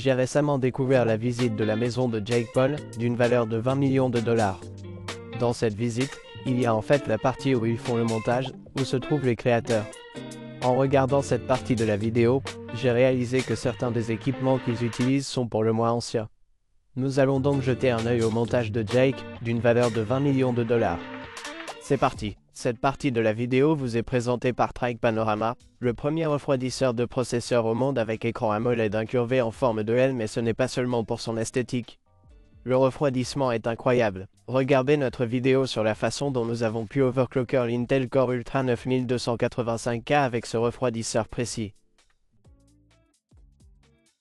J'ai récemment découvert la visite de la maison de Jake Paul, d'une valeur de 20 millions de dollars. Dans cette visite, il y a en fait la partie où ils font le montage, où se trouvent les créateurs. En regardant cette partie de la vidéo, j'ai réalisé que certains des équipements qu'ils utilisent sont pour le moins anciens. Nous allons donc jeter un œil au montage de Jake, d'une valeur de 20 millions de dollars. C'est parti. Cette partie de la vidéo vous est présentée par Trike Panorama, le premier refroidisseur de processeur au monde avec écran AMOLED incurvé en forme de L, mais ce n'est pas seulement pour son esthétique. Le refroidissement est incroyable. Regardez notre vidéo sur la façon dont nous avons pu overclocker l'Intel Core Ultra 9285K avec ce refroidisseur précis.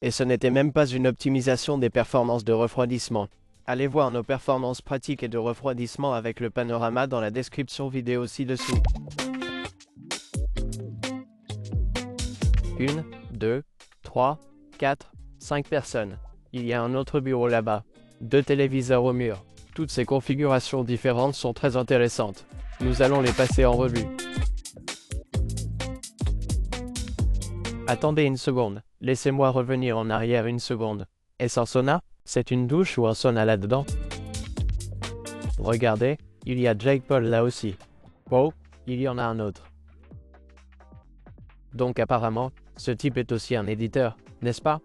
Et ce n'était même pas une optimisation des performances de refroidissement. Allez voir nos performances pratiques et de refroidissement avec le panorama dans la description vidéo ci-dessous. 1, 2, 3, 4, 5 personnes. Il y a un autre bureau là-bas. 2 téléviseurs au mur. Toutes ces configurations différentes sont très intéressantes. Nous allons les passer en revue. Attendez une seconde. Laissez-moi revenir en arrière une seconde. Est-ce un sauna? C'est une douche ou un sauna là-dedans? Regardez, il y a Jake Paul là aussi. Oh, il y en a un autre. Donc apparemment, ce type est aussi un éditeur, n'est-ce pas?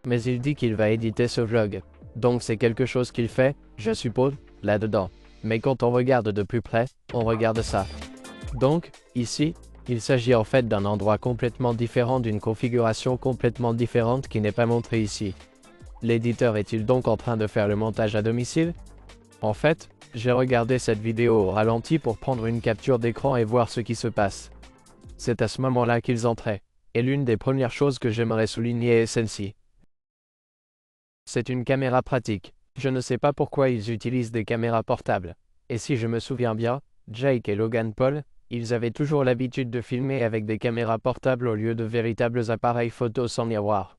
Mais il dit qu'il va éditer ce vlog. Donc c'est quelque chose qu'il fait, je suppose, là-dedans. Mais quand on regarde de plus près, on regarde ça. Donc, ici, il s'agit en fait d'un endroit complètement différent, d'une configuration complètement différente qui n'est pas montrée ici. L'éditeur est-il donc en train de faire le montage à domicile? En fait, j'ai regardé cette vidéo au ralenti pour prendre une capture d'écran et voir ce qui se passe. C'est à ce moment-là qu'ils entraient. Et l'une des premières choses que j'aimerais souligner est celle-ci. C'est une caméra pratique. Je ne sais pas pourquoi ils utilisent des caméras portables. Et si je me souviens bien, Jake et Logan Paul, ils avaient toujours l'habitude de filmer avec des caméras portables au lieu de véritables appareils photo sans miroir.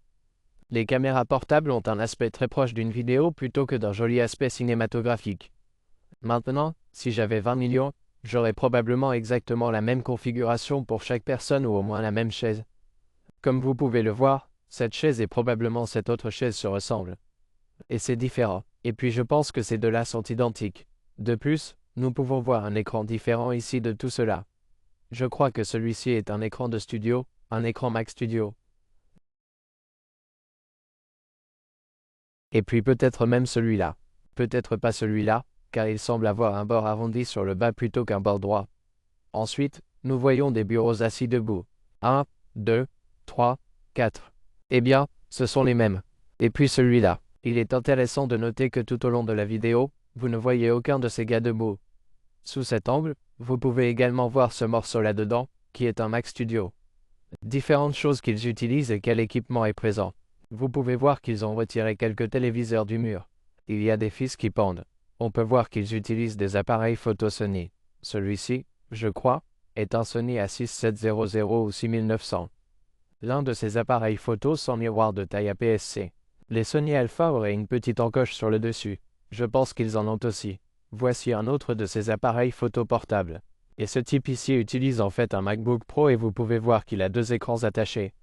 Les caméras portables ont un aspect très proche d'une vidéo plutôt que d'un joli aspect cinématographique. Maintenant, si j'avais 20 millions, j'aurais probablement exactement la même configuration pour chaque personne ou au moins la même chaise. Comme vous pouvez le voir, cette chaise et probablement cette autre chaise se ressemblent. Et c'est différent. Et puis je pense que ces deux-là sont identiques. De plus, nous pouvons voir un écran différent ici de tout cela. Je crois que celui-ci est un écran de studio, un écran Mac Studio. Et puis peut-être même celui-là. Peut-être pas celui-là, car il semble avoir un bord arrondi sur le bas plutôt qu'un bord droit. Ensuite, nous voyons des bureaux assis debout. 1, 2, 3, 4. Eh bien, ce sont les mêmes. Et puis celui-là. Il est intéressant de noter que tout au long de la vidéo, vous ne voyez aucun de ces gars debout. Sous cet angle, vous pouvez également voir ce morceau là-dedans, qui est un Mac Studio. Différentes choses qu'ils utilisent et quel équipement est présent. Vous pouvez voir qu'ils ont retiré quelques téléviseurs du mur. Il y a des fils qui pendent. On peut voir qu'ils utilisent des appareils photo Sony. Celui-ci, je crois, est un Sony A6700 ou 6900. L'un de ces appareils photo sans miroir de taille APS-C. Les Sony Alpha auraient une petite encoche sur le dessus. Je pense qu'ils en ont aussi. Voici un autre de ces appareils photo portables. Et ce type ici utilise en fait un MacBook Pro et vous pouvez voir qu'il a 2 écrans attachés.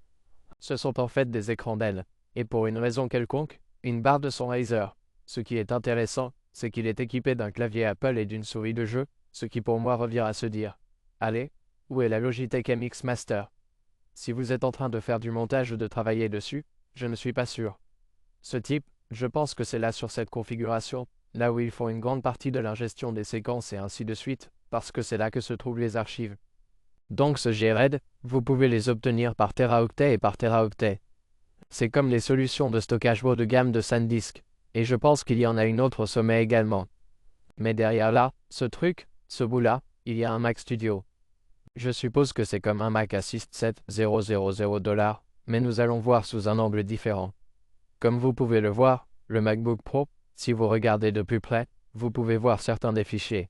Ce sont en fait des écrans Dell. Et pour une raison quelconque, une barre de son Razer. Ce qui est intéressant, c'est qu'il est équipé d'un clavier Apple et d'une souris de jeu, ce qui pour moi revient à se dire « Allez, où est la Logitech MX Master ?» Si vous êtes en train de faire du montage ou de travailler dessus, je ne suis pas sûr. Ce type, je pense que c'est là sur cette configuration, là où ils font une grande partie de l'ingestion des séquences et ainsi de suite, parce que c'est là que se trouvent les archives. Donc ce GRAID, vous pouvez les obtenir par teraoctet et par teraoctet. C'est comme les solutions de stockage haut de gamme de SanDisk, et je pense qu'il y en a une autre au sommet également. Mais derrière là, ce truc, ce bout-là, il y a un Mac Studio. Je suppose que c'est comme un Mac à 67000 $, mais nous allons voir sous un angle différent. Comme vous pouvez le voir, le MacBook Pro, si vous regardez de plus près, vous pouvez voir certains des fichiers.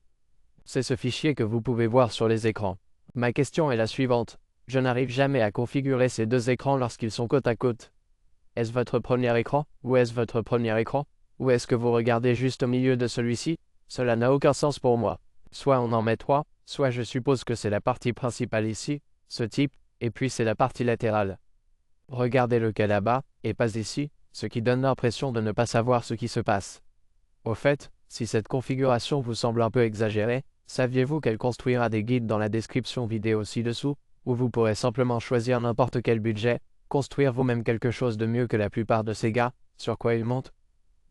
C'est ce fichier que vous pouvez voir sur les écrans. Ma question est la suivante. Je n'arrive jamais à configurer ces 2 écrans lorsqu'ils sont côte à côte. Est-ce votre premier écran? Ou est-ce votre premier écran? Ou est-ce que vous regardez juste au milieu de celui-ci? Cela n'a aucun sens pour moi. Soit on en met 3, soit je suppose que c'est la partie principale ici, ce type, et puis c'est la partie latérale. Regardez lequel là-bas, et pas ici, ce qui donne l'impression de ne pas savoir ce qui se passe. Au fait, si cette configuration vous semble un peu exagérée, saviez-vous qu'elle construira des guides dans la description vidéo ci-dessous, où vous pourrez simplement choisir n'importe quel budget, construire vous-même quelque chose de mieux que la plupart de ces gars, sur quoi ils montent?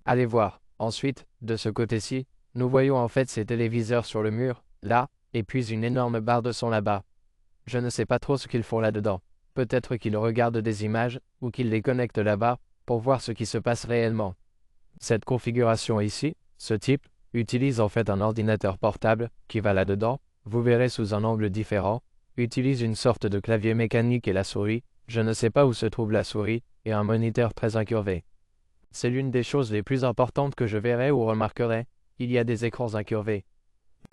Allez voir. Ensuite, de ce côté-ci, nous voyons en fait ces téléviseurs sur le mur, là, et puis une énorme barre de son là-bas. Je ne sais pas trop ce qu'ils font là-dedans. Peut-être qu'ils regardent des images, ou qu'ils les connectent là-bas, pour voir ce qui se passe réellement. Cette configuration ici, ce type, utilise en fait un ordinateur portable, qui va là-dedans, vous verrez sous un angle différent, utilise une sorte de clavier mécanique et la souris, je ne sais pas où se trouve la souris, et un moniteur très incurvé. C'est l'une des choses les plus importantes que je verrai ou remarquerai, il y a des écrans incurvés.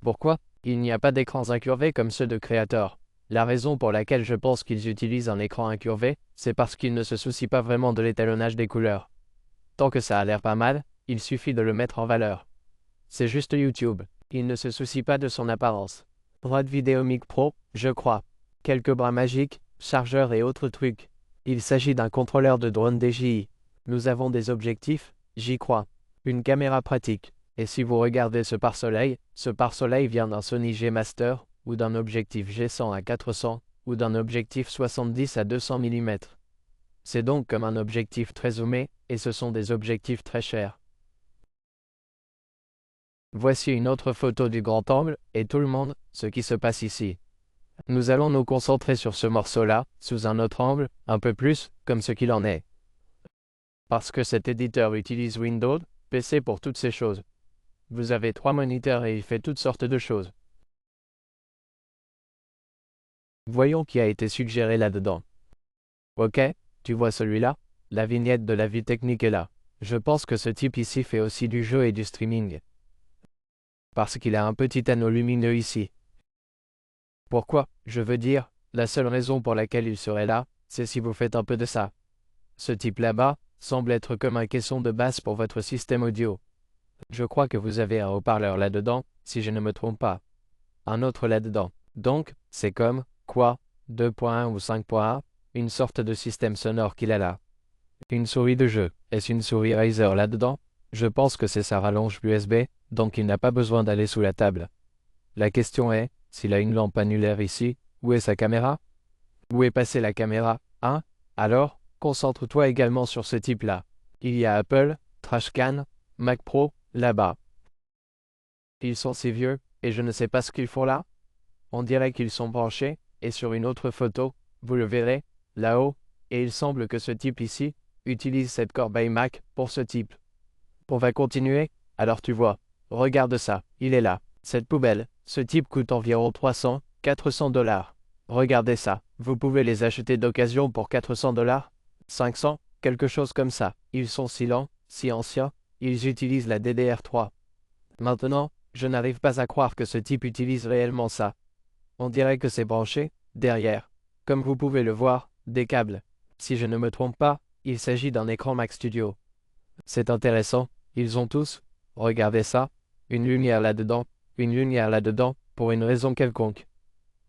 Pourquoi? Il n'y a pas d'écrans incurvés comme ceux de Creator. La raison pour laquelle je pense qu'ils utilisent un écran incurvé, c'est parce qu'ils ne se soucient pas vraiment de l'étalonnage des couleurs. Tant que ça a l'air pas mal, il suffit de le mettre en valeur. C'est juste YouTube, il ne se soucie pas de son apparence. Rode Vidéo Mic Pro, je crois. Quelques bras magiques, chargeurs et autres trucs. Il s'agit d'un contrôleur de drone DJI. Nous avons des objectifs, j'y crois. Une caméra pratique. Et si vous regardez ce pare-soleil vient d'un Sony G Master, ou d'un objectif G100 à 400, ou d'un objectif 70 à 200 mm. C'est donc comme un objectif très zoomé, et ce sont des objectifs très chers. Voici une autre photo du grand angle, et tout le monde, ce qui se passe ici. Nous allons nous concentrer sur ce morceau-là, sous un autre angle, un peu plus, comme ce qu'il en est. Parce que cet éditeur utilise Windows, PC pour toutes ces choses. Vous avez 3 moniteurs et il fait toutes sortes de choses. Voyons qui a été suggéré là-dedans. Ok, tu vois celui-là? La vignette de la vie technique est là. Je pense que ce type ici fait aussi du jeu et du streaming. Parce qu'il a un petit anneau lumineux ici. Pourquoi? Je veux dire, la seule raison pour laquelle il serait là, c'est si vous faites un peu de ça. Ce type là-bas semble être comme un caisson de basse pour votre système audio. Je crois que vous avez un haut-parleur là-dedans, si je ne me trompe pas. Un autre là-dedans. Donc, c'est comme, quoi, 2.1 ou 5.1, une sorte de système sonore qu'il a là. Une souris de jeu. Est-ce une souris Razer là-dedans? Je pense que c'est sa rallonge USB, donc il n'a pas besoin d'aller sous la table. La question est, s'il a une lampe annulaire ici, où est sa caméra? Où est passée la caméra, hein? Alors, concentre-toi également sur ce type-là. Il y a Apple, Trashcan, Mac Pro, là-bas. Ils sont si vieux, et je ne sais pas ce qu'ils font là. On dirait qu'ils sont branchés, et sur une autre photo, vous le verrez, là-haut, et il semble que ce type ici, utilise cette corbeille Mac pour ce type. On va continuer, alors tu vois, regarde ça, il est là, cette poubelle, ce type coûte environ 300-400 $. Regardez ça, vous pouvez les acheter d'occasion pour 400 $, 500, quelque chose comme ça. Ils sont si lents, si anciens, ils utilisent la DDR3. Maintenant, je n'arrive pas à croire que ce type utilise réellement ça. On dirait que c'est branché, derrière. Comme vous pouvez le voir, des câbles. Si je ne me trompe pas, il s'agit d'un écran Mac Studio. C'est intéressant, ils ont tous, regardez ça, une lumière là-dedans, pour une raison quelconque.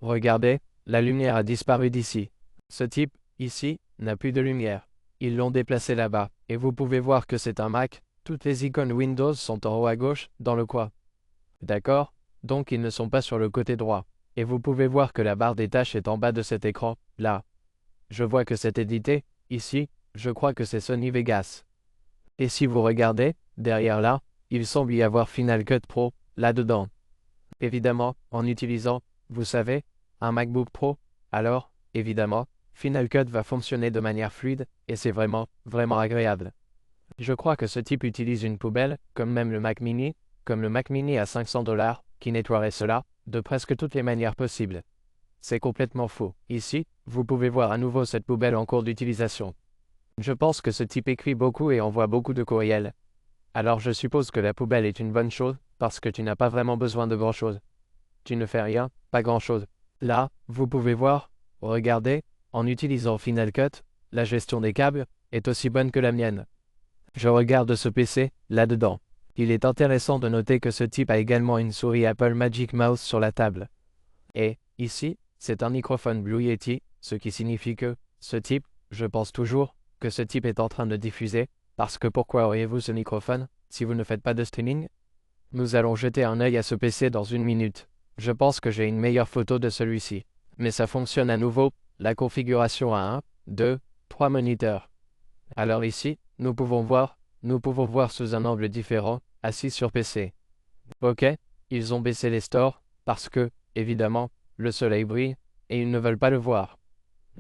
Regardez, la lumière a disparu d'ici. Ce type, ici, n'a plus de lumière. Ils l'ont déplacé là-bas, et vous pouvez voir que c'est un Mac, toutes les icônes Windows sont en haut à gauche, dans le coin. D'accord? Donc ils ne sont pas sur le côté droit. Et vous pouvez voir que la barre des tâches est en bas de cet écran, là. Je vois que c'est édité, ici, je crois que c'est Sony Vegas. Et si vous regardez, derrière là, il semble y avoir Final Cut Pro, là-dedans. Évidemment, en utilisant, vous savez, un MacBook Pro, alors, évidemment, Final Cut va fonctionner de manière fluide, et c'est vraiment, vraiment agréable. Je crois que ce type utilise une poubelle, comme le Mac Mini à 500 $, qui nettoierait cela, de presque toutes les manières possibles. C'est complètement faux. Ici, vous pouvez voir à nouveau cette poubelle en cours d'utilisation. Je pense que ce type écrit beaucoup et envoie beaucoup de courriels. Alors je suppose que la poubelle est une bonne chose, parce que tu n'as pas vraiment besoin de grand-chose. Tu ne fais rien, pas grand-chose. Là, vous pouvez voir, regardez, en utilisant Final Cut, la gestion des câbles est aussi bonne que la mienne. Je regarde ce PC, là-dedans. Il est intéressant de noter que ce type a également une souris Apple Magic Mouse sur la table. Et, ici, c'est un microphone Blue Yeti, ce qui signifie que, ce type, je pense toujours, que ce type est en train de diffuser, Parce que pourquoi auriez-vous ce microphone, si vous ne faites pas de streaming? Nous allons jeter un œil à ce PC dans une minute. Je pense que j'ai une meilleure photo de celui-ci. Mais ça fonctionne à nouveau, la configuration à 1, 2, 3 moniteurs. Alors ici, nous pouvons voir sous un angle différent, assis sur PC. Ok, ils ont baissé les stores, parce que, évidemment, le soleil brille, et ils ne veulent pas le voir.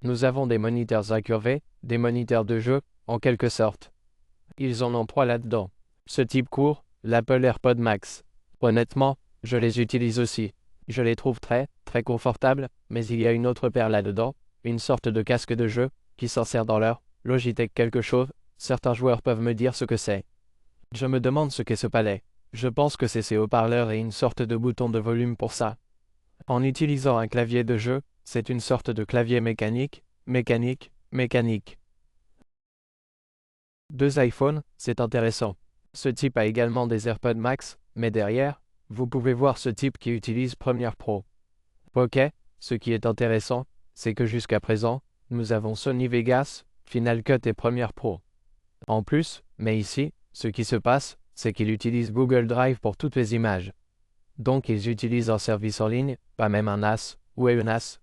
Nous avons des moniteurs incurvés, des moniteurs de jeu, en quelque sorte. Ils en ont 3 là-dedans. Ce type court, l'Apple AirPod Max. Honnêtement, je les utilise aussi. Je les trouve très, très confortables, mais il y a une autre paire là-dedans, une sorte de casque de jeu, qui s'en sert dans leur Logitech quelque chose, certains joueurs peuvent me dire ce que c'est. Je me demande ce qu'est ce palais. Je pense que c'est ces haut-parleurs et une sorte de bouton de volume pour ça. En utilisant un clavier de jeu, c'est une sorte de clavier mécanique. 2 iPhones, c'est intéressant. Ce type a également des AirPods Max, mais derrière, vous pouvez voir ce type qui utilise Premiere Pro. Ok, ce qui est intéressant, c'est que jusqu'à présent, nous avons Sony Vegas, Final Cut et Premiere Pro. En plus, mais ici, ce qui se passe, c'est qu'ils utilisent Google Drive pour toutes les images. Donc ils utilisent un service en ligne, pas même un NAS, ou un NAS.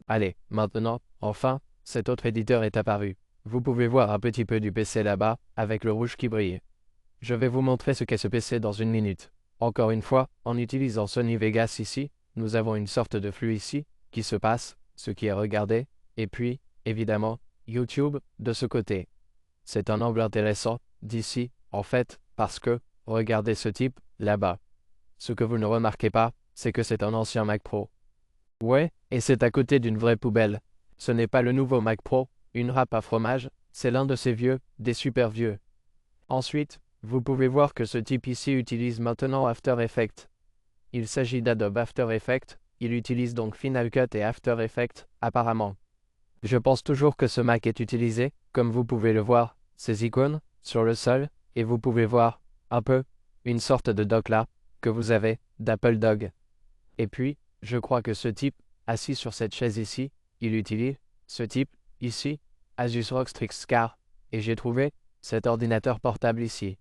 Allez, maintenant, enfin, cet autre éditeur est apparu. Vous pouvez voir un petit peu du PC là-bas, avec le rouge qui brille. Je vais vous montrer ce qu'est ce PC dans une minute. Encore une fois, en utilisant Sony Vegas ici, nous avons une sorte de flux ici, qui se passe, ce qui est regardé, et puis, évidemment, YouTube, de ce côté. C'est un angle intéressant, d'ici, en fait, parce que, regardez ce type, là-bas. Ce que vous ne remarquez pas, c'est que c'est un ancien Mac Pro. Ouais, et c'est à côté d'une vraie poubelle. Ce n'est pas le nouveau Mac Pro, une râpe à fromage, c'est l'un de ces vieux, des super vieux. Ensuite, vous pouvez voir que ce type ici utilise maintenant After Effects. Il s'agit d'Adobe After Effects, il utilise donc Final Cut et After Effects, apparemment. Je pense toujours que ce Mac est utilisé, comme vous pouvez le voir, ces icônes, sur le sol, et vous pouvez voir, un peu, une sorte de dock là, que vous avez, d'Apple Dog. Et puis, je crois que ce type, assis sur cette chaise ici, il utilise, ce type, ici, Asus ROG Strix Scar, et j'ai trouvé, cet ordinateur portable ici.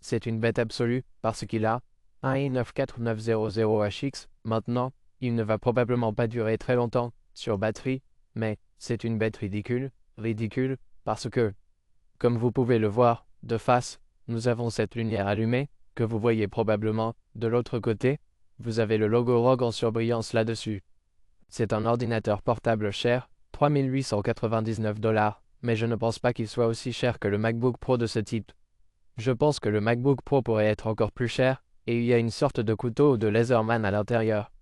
C'est une bête absolue, parce qu'il a un i9-4900HX, maintenant, il ne va probablement pas durer très longtemps, sur batterie, mais, c'est une bête ridicule, parce que, comme vous pouvez le voir, de face, nous avons cette lumière allumée, que vous voyez probablement, de l'autre côté, vous avez le logo ROG en surbrillance là-dessus. C'est un ordinateur portable cher, 3899 $, mais je ne pense pas qu'il soit aussi cher que le MacBook Pro de ce type. Je pense que le MacBook Pro pourrait être encore plus cher, et il y a une sorte de couteau ou de laserman à l'intérieur.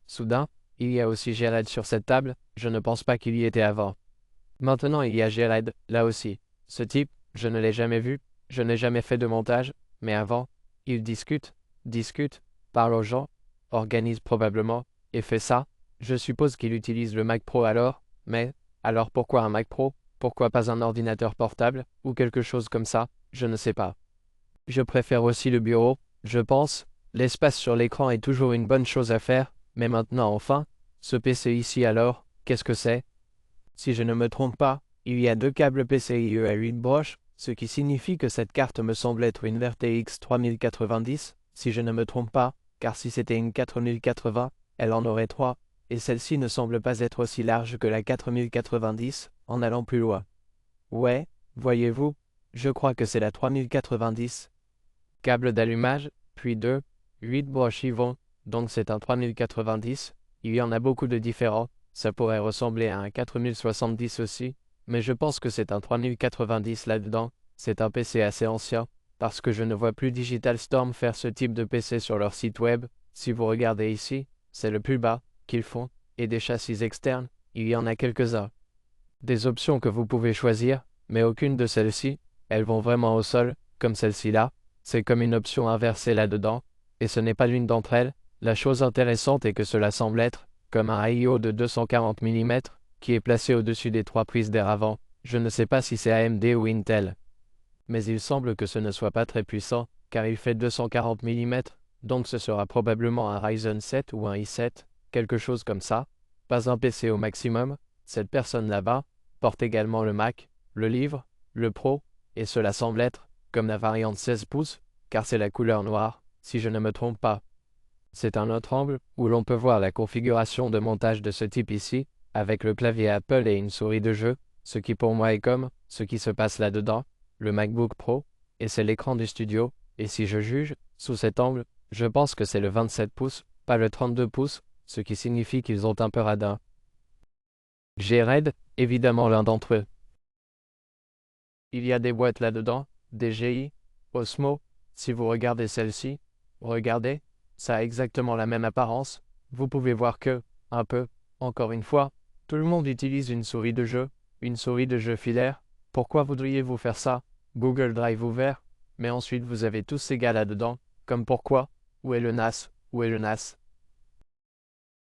Soudain, il y a aussi Jared sur cette table, je ne pense pas qu'il y était avant. Maintenant il y a Jared, là aussi. Ce type, je ne l'ai jamais vu, je n'ai jamais fait de montage, mais avant, il discute, parle aux gens, organise probablement, et fait ça. Je suppose qu'il utilise le Mac Pro alors, mais, alors pourquoi un Mac Pro? Pourquoi pas un ordinateur portable, ou quelque chose comme ça? Je ne sais pas. Je préfère aussi le bureau, je pense. L'espace sur l'écran est toujours une bonne chose à faire, mais maintenant enfin, ce PC ici alors, qu'est-ce que c'est? Si je ne me trompe pas, il y a 2 câbles PCIe à 8 broches, ce qui signifie que cette carte me semble être une RTX 3090, si je ne me trompe pas, car si c'était une 4080, elle en aurait 3, et celle-ci ne semble pas être aussi large que la 4090, en allant plus loin. Ouais, voyez-vous, je crois que c'est la 3090. Câble d'allumage, puis 8 broches y vont, donc c'est un 3090, il y en a beaucoup de différents, ça pourrait ressembler à un 4070 aussi, mais je pense que c'est un 3090 là-dedans, c'est un PC assez ancien, parce que je ne vois plus Digital Storm faire ce type de PC sur leur site web, si vous regardez ici, c'est le plus bas qu'ils font, et des châssis externes, il y en a quelques-uns. Des options que vous pouvez choisir, mais aucune de celles-ci, elles vont vraiment au sol, comme celle-ci là, c'est comme une option inversée là-dedans, et ce n'est pas l'une d'entre elles. La chose intéressante est que cela semble être, comme un I/O de 240 mm, qui est placé au-dessus des 3 prises d'air avant, je ne sais pas si c'est AMD ou Intel. Mais il semble que ce ne soit pas très puissant, car il fait 240 mm, donc ce sera probablement un Ryzen 7 ou un i7, quelque chose comme ça, pas un PC au maximum. Cette personne là-bas porte également le Mac, le livre, le Pro, et cela semble être, comme la variante 16 pouces, car c'est la couleur noire, si je ne me trompe pas. C'est un autre angle où l'on peut voir la configuration de montage de ce type ici, avec le clavier Apple et une souris de jeu, ce qui pour moi est comme ce qui se passe là-dedans, le MacBook Pro, et c'est l'écran du studio, et si je juge, sous cet angle, je pense que c'est le 27 pouces, pas le 32 pouces, ce qui signifie qu'ils ont un peu radin. J'ai Red, évidemment l'un d'entre eux. Il y a des boîtes là-dedans, des GI, Osmo, si vous regardez celle-ci, regardez, ça a exactement la même apparence, vous pouvez voir que, un peu, encore une fois, tout le monde utilise une souris de jeu filaire, pourquoi voudriez-vous faire ça? Google Drive ouvert, mais ensuite vous avez tous ces gars là-dedans, comme pourquoi? Où est le NAS? Où est le NAS?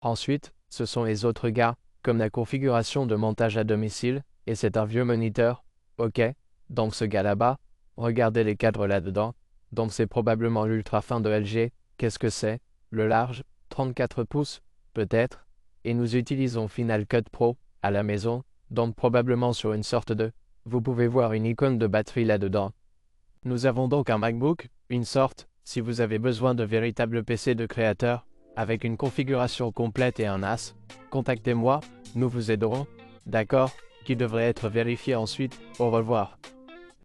Ensuite, ce sont les autres gars, comme la configuration de montage à domicile, et c'est un vieux moniteur, ok, donc ce gars là-bas, regardez les cadres là-dedans, donc c'est probablement l'ultra fin de LG, qu'est-ce que c'est? Le large, 34 pouces, peut-être, et nous utilisons Final Cut Pro, à la maison, donc probablement sur une sorte de, vous pouvez voir une icône de batterie là-dedans. Nous avons donc un MacBook, une sorte, si vous avez besoin de véritables PC de créateurs, avec une configuration complète et un NAS, contactez-moi, nous vous aiderons, d'accord, qui devrait être vérifié ensuite, au revoir.